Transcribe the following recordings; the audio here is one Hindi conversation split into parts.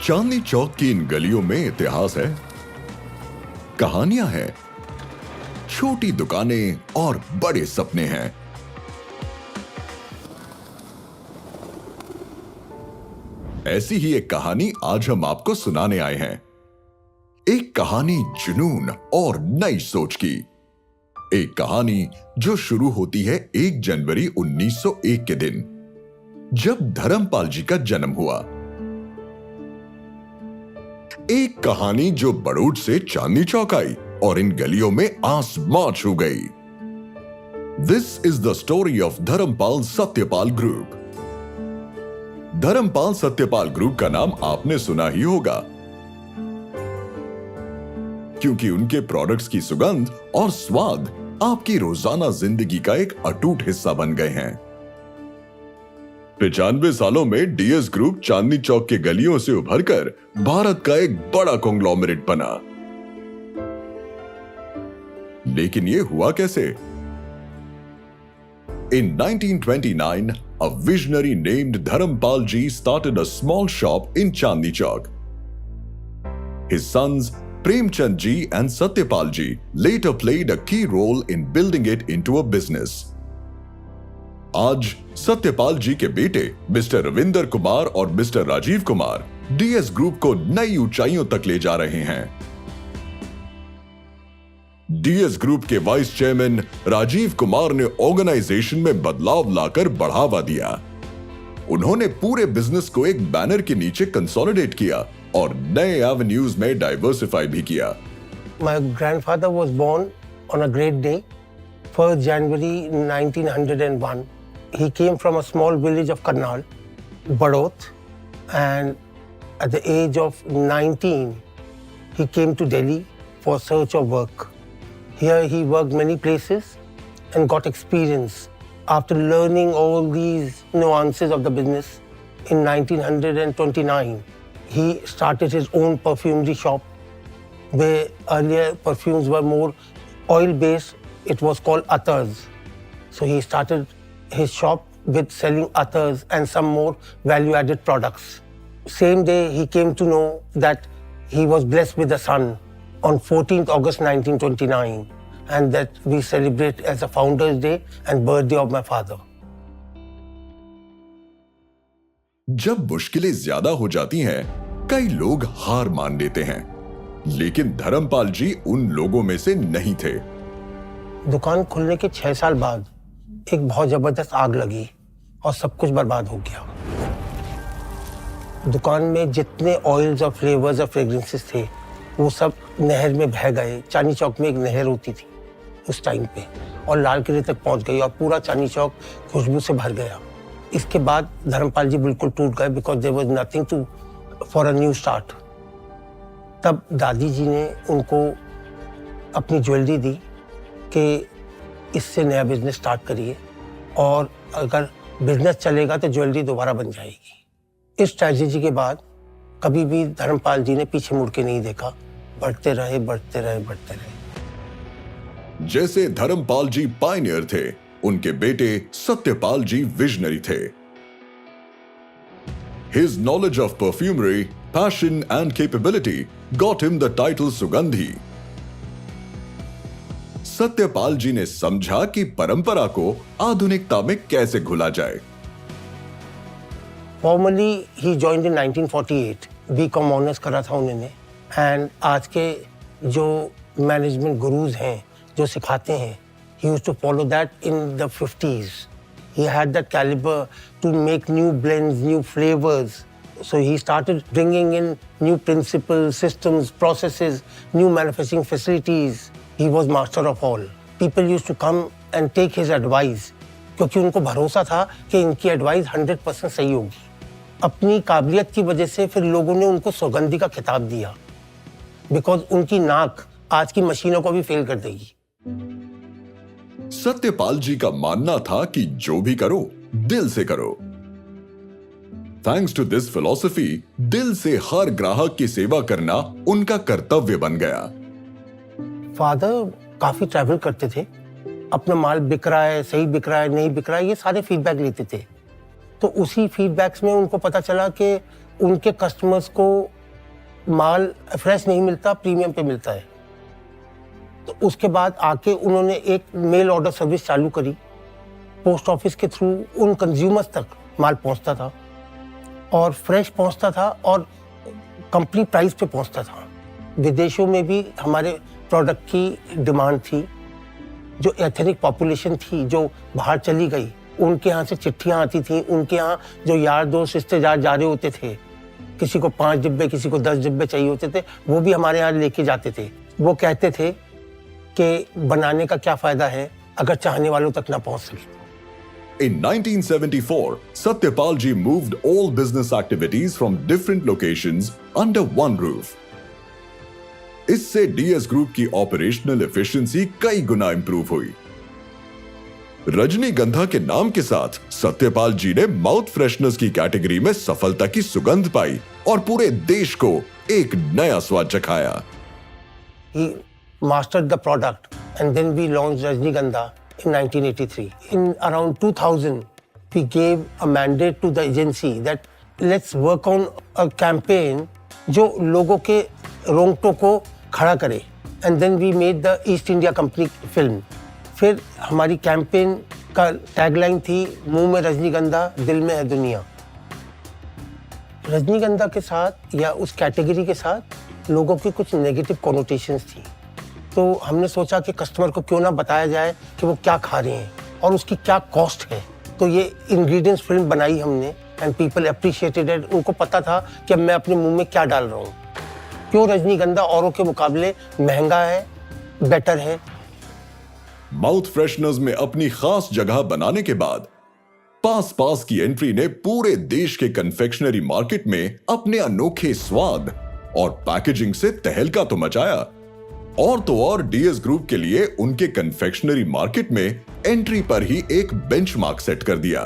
चांदनी चौक की इन गलियों में इतिहास है, कहानियां हैं, छोटी दुकानें और बड़े सपने हैं। ऐसी ही एक कहानी आज हम आपको सुनाने आए हैं। एक कहानी जुनून और नई सोच की। एक कहानी जो शुरू होती है 1 जनवरी 1901 के दिन, जब धर्मपाल जी का जन्म हुआ। एक कहानी जो बड़ौद से चांदनी चौक आई और इन गलियों में आसमां छू गई। This is the story of Dharampal Satyapal group. Dharampal Satyapal group का नाम आपने सुना ही होगा, क्योंकि उनके प्रोडक्ट्स की सुगंध और स्वाद आपकी रोजाना जिंदगी का एक अटूट हिस्सा बन गए हैं। 95 सालों में डीएस ग्रुप चांदनी चौक के गलियों से उभरकर भारत का एक बड़ा कॉन्ग्लोमरेट बना। लेकिन ये हुआ कैसे? In 1929, a visionary named Dharampal Ji started a small shop in Chandni Chowk. His sons Premchand Ji and Satyapal Ji later played a key role in building it into a business. आज सत्यपाल जी के बेटे मिस्टर रविंदर कुमार और mister Rajiv Kumar DS group को नई ऊंचाइयों तक ले जा रहे हैं। डीएस ग्रुप के वाइस चेयरमैन राजीव कुमार ने ऑर्गेनाइजेशन में बदलाव लाकर बढ़ावा दिया। उन्होंने पूरे बिजनेस को एक बैनर के नीचे कंसोलिडेट किया और नए एवेन्यूज में डाइवर्सिफाई भी किया। My grandfather was born on a great day, 1st January 1901. He came from a small village of Karnal, Badaut, and at the age of 19, he came to Delhi for search of work. Here he worked many places and got experience. After learning all these nuances of the business, in 1929, he started his own perfumery shop, where earlier perfumes were more oil-based. It was called Attars. So he started his shop with selling Attars and some more value-added products. Same day, he came to know that he was blessed with a son on 14th August 1929, and that we celebrate as a Founder's Day and birthday of my father. जब मुश्किलें ज्यादा हो जाती हैं, कई लोग हार मान लेते हैं, लेकिन धर्मपाल जी उन लोगों में से नहीं थे। दुकान खुलने के 6 साल बाद एक बहुत जबरदस्त आग लगी और सब कुछ बर्बाद हो गया। दुकान में जितने ऑयल्स और फ्लेवर्स और फ्रेग्रेंसेस थे, वो सब नहर में बह गए। चांदनी चौक में एक नहर होती थी उस टाइम पे, और लाल किले तक पहुंच गई और पूरा चांदनी चौक खुशबू से भर गया। इसके बाद धर्मपाल जी बिल्कुल टूट गए, because there was nothing to for a new start. तब दादी जी ने उनको अपनी ज्वेलरी दी कि इससे नया बिजनेस स्टार्ट करिए, और अगर बिजनेस चलेगा तो ज्वेलरी दोबारा बन जाएगी। इस स्ट्रैटेजी के बाद कभी भी धर्मपाल जी ने पीछे मुड़ के नहीं देखा, बढ़ते रहे बढ़ते रहे बढ़ते रहे। जैसे धर्मपाल जी पायनियर थे, उनके बेटे सत्यपाल जी विजनरी थे। His knowledge of perfumery, passion and capability got him the title Sugandhi. Satyapal ji ने समझा कि परंपरा को आधुनिकता में कैसे घुला जाए। Formally he joined in 1948. B.Com honours करा था उन्होंने, एंड आज के जो मैनेजमेंट गुरुज हैं जो सिखाते हैं, he used to follow that in the 50s. He had that caliber to make new blends, new flavors. So he started bringing in new principles, systems, processes, new manufacturing facilities. He was master of all. People used to come and take his advice, क्योंकि उनको भरोसा था कि इनकी एडवाइस 100% सही होगी। अपनी काबिलियत की वजह से फिर लोगों ने उनको सौगंधी का खिताब दिया, बिकॉज उनकी नाक आज की मशीनों को भी फेल कर देगी। सत्यपाल जी का मानना था कि जो भी करो दिल से करो। थैंक्स टू दिस फिलॉसफी, दिल से हर ग्राहक की सेवा करना उनका कर्तव्य बन गया। फादर काफी ट्रैवल करते थे, अपना माल बिक रहा है, सही बिक रहा है, नहीं बिक रहा है, ये सारे फीडबैक लेते थे। तो उसी फीडबैक्स में उनको पता चला कि उनके कस्टमर्स को माल फ्रेश नहीं मिलता, प्रीमियम पे मिलता है। तो उसके बाद आके उन्होंने एक मेल ऑर्डर सर्विस चालू करी। पोस्ट ऑफिस के थ्रू उन कंज्यूमर्स तक माल पहुंचता था और फ्रेश पहुंचता था और कंपनी प्राइस पे पहुंचता था। विदेशों में भी हमारे प्रोडक्ट की डिमांड थी। जो एथनिक पॉपुलेशन थी जो बाहर चली गई, उनके यहाँ से चिट्ठियाँ आती थी। उनके यहाँ जो यार दोस्त रिश्तेदार जा रहे होते थे, किसी को 5 डिब्बे, किसी को 10 डिब्बे चाहिए होते थे, वो भी हमारे यहाँ लेके जाते थे। वो कहते थे कि बनाने का क्या फायदा है अगर चाहने वालों तक ना पहुंच सके। In 1974, Satyapal ji moved all business activities from different locations under one roof. इससे डीएस ग्रुप की ऑपरेशनल एफिशिएंसी कई गुना इंप्रूव हुई। रजनीगंधा के नाम के साथ सत्यपाल जी ने माउथ फ्रेशनर्स की कैटेगरी में सफलता की सुगंध पाई और पूरे देश को एक नया स्वाद चखाया। He mastered the product and then we launched Rajnigandha in 1983. In around 2000, we gave a mandate to the agency that let's work on a campaign जो लोगों के रोंगटों को खड़ा करे। And then we made the East India Company film. फिर हमारी कैंपेन का टैगलाइन थी, मुंह में रजनीगंधा, दिल में है दुनिया। रजनीगंधा के साथ या उस कैटेगरी के साथ लोगों की कुछ नेगेटिव कॉनोटेशंस थी। तो हमने सोचा कि कस्टमर को क्यों ना बताया जाए कि वो क्या खा रहे हैं और उसकी क्या कॉस्ट है। तो ये इंग्रेडिएंट्स फिल्म बनाई हमने एंड पीपल अप्रिशिएटेड इट। उनको पता था कि मैं अपने मुंह में क्या डाल रहा हूँ, क्यों रजनीगंधा औरों के मुकाबले महंगा है, बेटर है। माउथ फ्रेशनर्स में अपनी खास जगह बनाने के बाद पास की एंट्री ने पूरे देश के कन्फेक्शनरी मार्केट में अपने अनोखे स्वाद और पैकेजिंग से तहलका तो मचाया। और तो और डीएस ग्रुप के लिए उनके कन्फेक्शनरी मार्केट में एंट्री पर ही एक बेंचमार्क सेट कर दिया।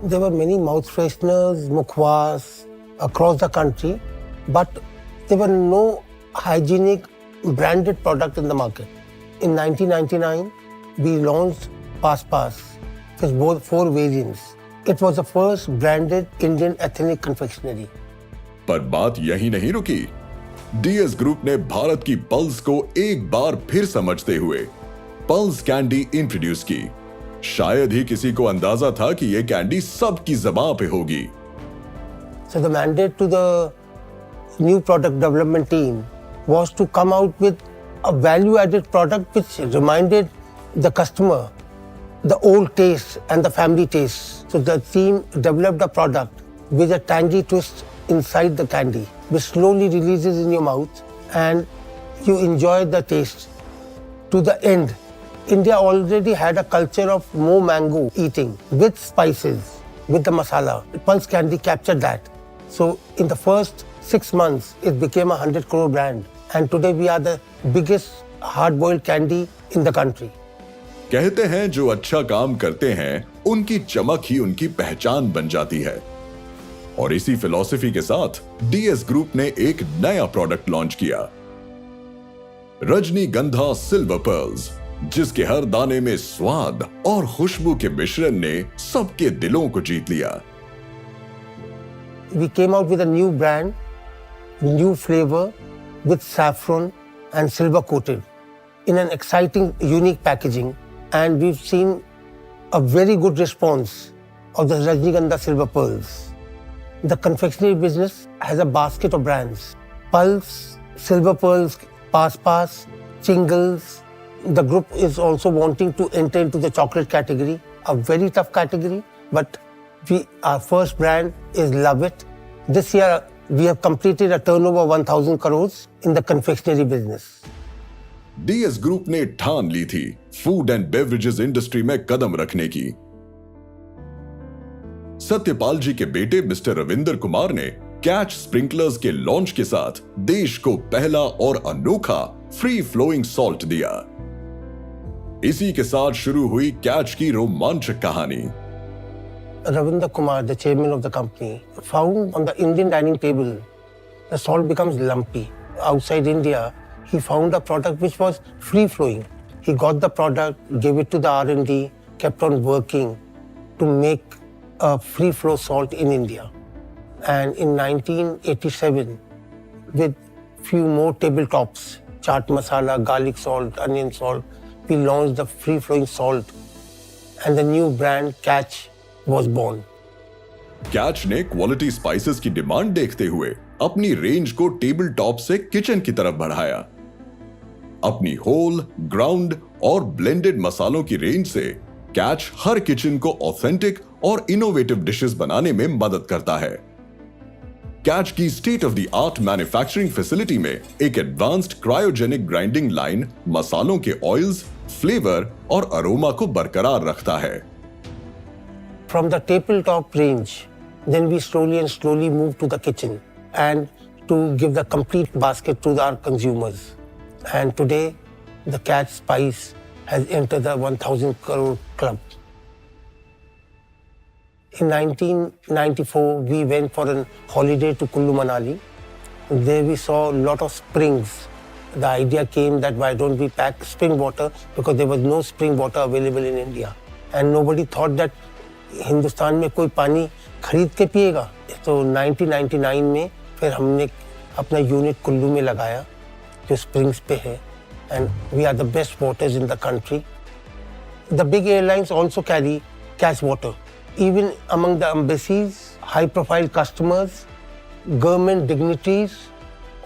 There were many mouth fresheners, mukhwas across the country, but there were no hygienic branded product in the market. In 1999, we launched Pass Pass with both 4 variants. It was the first branded Indian ethnic confectionery. पर बात यही नहीं रुकी। डीएस ग्रुप ने भारत की पल्स को एक बार फिर समझते हुए पल्स कैंडी इंट्रोड्यूस की। शायद ही किसी को अंदाजा था कि यह कैंडी सबकी ज़बान पे होगी। So the mandate to the new product development team was to come out with a value-added product which reminded the customer the old taste and the family taste. So the team developed a product with a tangy twist inside the candy, which slowly releases in your mouth and you enjoy the taste to the end. India already had a culture of more mango eating with spices, with the masala. Pulse Candy captured that. So in the first 6 months, it became a 100 crore brand. And today we are the biggest hard-boiled candy in the country. कहते हैं जो अच्छा काम करते हैं उनकी चमक ही उनकी पहचान बन जाती है। और इसी फिलॉसफी के साथ डीएस ग्रुप ने एक नया प्रोडक्ट लॉन्च किया, रजनीगंधा सिल्वर पर्ल्स, जिसके हर दाने में स्वाद और खुशबू के मिश्रण ने सबके दिलों को जीत लिया। We came out with a new brand, new flavor with saffron and silver coated in an exciting, unique packaging, and we've seen a very good response of the Rajnigandha Silver Pearls. The confectionery business has a basket of brands: Pulse, Silver Pearls, Pass, Chingles. The group is also wanting to enter into the chocolate category, a very tough category, but our first brand is Love It. This year, we have completed a turnover of 1,000 crores in the confectionery business. DS group ने ठान ली थी फूड एंड बेवरेजेस इंडस्ट्री में कदम रखने की। सत्यपाल जी के बेटे मिस्टर रविंदर कुमार ने कैच स्प्रिंकलर्स के लॉन्च के साथ देश को पहला और अनोखा फ्री फ्लोइंग सॉल्ट दिया। इसी के साथ शुरू हुई कैच की रोमांचक कहानी। Ravindra Kumar, the chairman of the company, found on the Indian dining table, the salt becomes lumpy. Outside India, he found a product which was free-flowing. He got the product, gave it to the R&D, kept on working to make a free-flow salt in India. And in 1987, with few more tabletops, chaat masala, garlic salt, onion salt, we launched the free-flowing salt, and the new brand Catch was born. Catch ने क्वालिटी स्पाइसेस की डिमांड देखते हुए अपनी रेंज को टेबल टॉप से किचन की तरफ बढ़ाया। अपनी होल, ग्राउंड और ब्लेंडेड मसालों की रेंज से कैच हर किचन को ऑथेंटिक और इनोवेटिव डिशेस बनाने में मदद करता है। कैच की state of the art manufacturing facility में एक एडवांस्ड क्रायोजेनिक ग्राइंडिंग लाइन मसालों के ऑयल्स, फ्लेवर और अरोमा को बरकरार रखता है। From the tabletop range, then we slowly moved to the kitchen and to give the complete basket to our consumers. And today, the Catch Spice has entered the 1,000 crore club. In 1994, we went for a holiday to Kullu Manali. There we saw a lot of springs. The idea came that why don't we pack spring water, because there was no spring water available in India. And nobody thought that Hindustan में कोई पानी खरीद के पिएगा। तो 1999 में फिर हमने अपना यूनिट कुल्लू में लगाया जो स्प्रिंग्स पे है, and we are the best waters in the country. The big airlines also carry catch water, even among the embassies, high profile customers, government dignitaries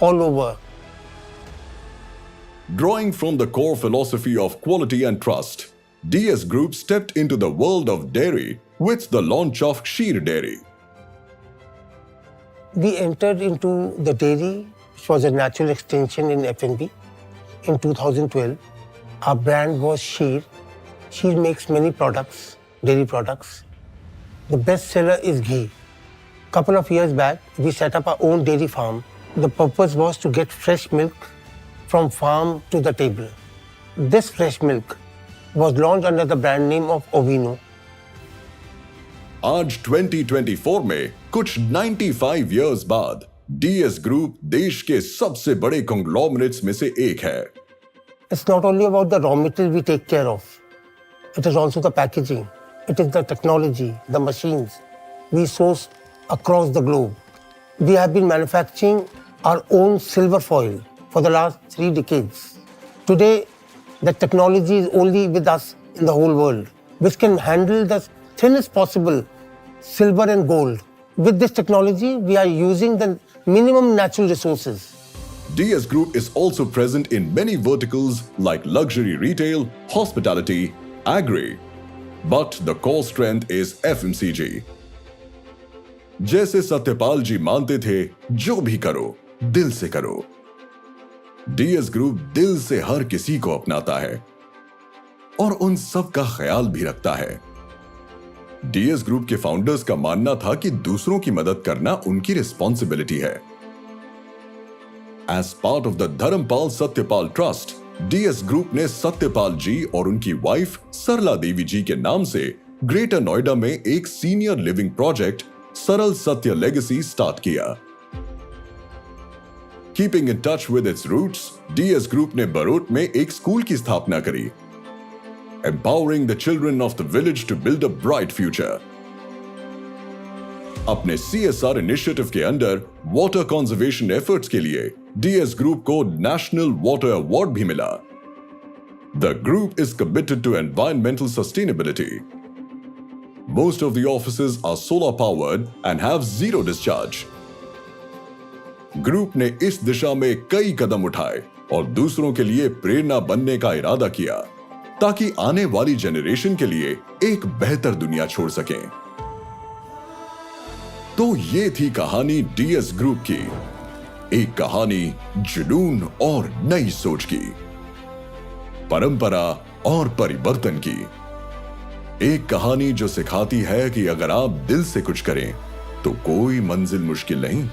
all over. Drawing from the core philosophy of quality and trust, DS Group stepped into the world of dairy with the launch of Kheer Dairy. We entered into the dairy, which was a natural extension in F&B, in 2012. Our brand was Kheer. Kheer makes many products, dairy products. The best seller is ghee. Couple of years back, we set up our own dairy farm. The purpose was to get fresh milk from farm to the table. This fresh milk was launched under the brand name of Ovino. आज 2024 में कुछ 95 इयर्स बाद DS Group देश के सबसे बड़े conglomerates में से एक है। It's not only about the raw material we take care of. It is also the packaging. It is the technology, the machines we source across the globe. We have been manufacturing our own silver foil for the last 3 decades. Today, the technology is only with us in the whole world, which can handle the thinnest possible silver and gold. With this technology, we are using the minimum natural resources. DS Group is also present in many verticals like luxury retail, hospitality, agri. But the core strength is FMCG. जैसे सत्यपाल जी मानते थे, जो भी करो, दिल से करो। DS Group दिल से हर किसी को अपनाता है और उन सब का ख्याल भी रखता है। DS Group के फाउंडर्स का मानना था कि दूसरों की मदद करना उनकी रिस्पॉन्सिबिलिटी है। As part of the Dharampal Satyapal trust, DS Group ने सत्यपाल जी और उनकी वाइफ सरला देवी जी के नाम से ग्रेटर नोएडा में एक सीनियर लिविंग प्रोजेक्ट सरल सत्य लेगेसी स्टार्ट किया। Keeping in touch with its roots, DS Group ने बरोट में एक स्कूल की स्थापना करी, empowering the children of the village to build a bright future. अपने CSR इनिशिएटिव के अंडर वाटर कंजर्वेशन एफर्ट्स के लिए DS Group को नेशनल वाटर अवार्ड भी मिला। The group is committed to environmental sustainability. Most of the offices are solar powered and have zero discharge. Group ने इस दिशा में कई कदम उठाए और दूसरों के लिए प्रेरणा बनने का इरादा किया ताकि आने वाली जनरेशन के लिए एक बेहतर दुनिया छोड़ सकें। तो ये थी कहानी DS ग्रुप की, एक कहानी जुनून और नई सोच की, परंपरा और परिवर्तन की, एक कहानी जो सिखाती है कि अगर आप दिल से कुछ करें तो कोई मंजिल मुश्किल नहीं।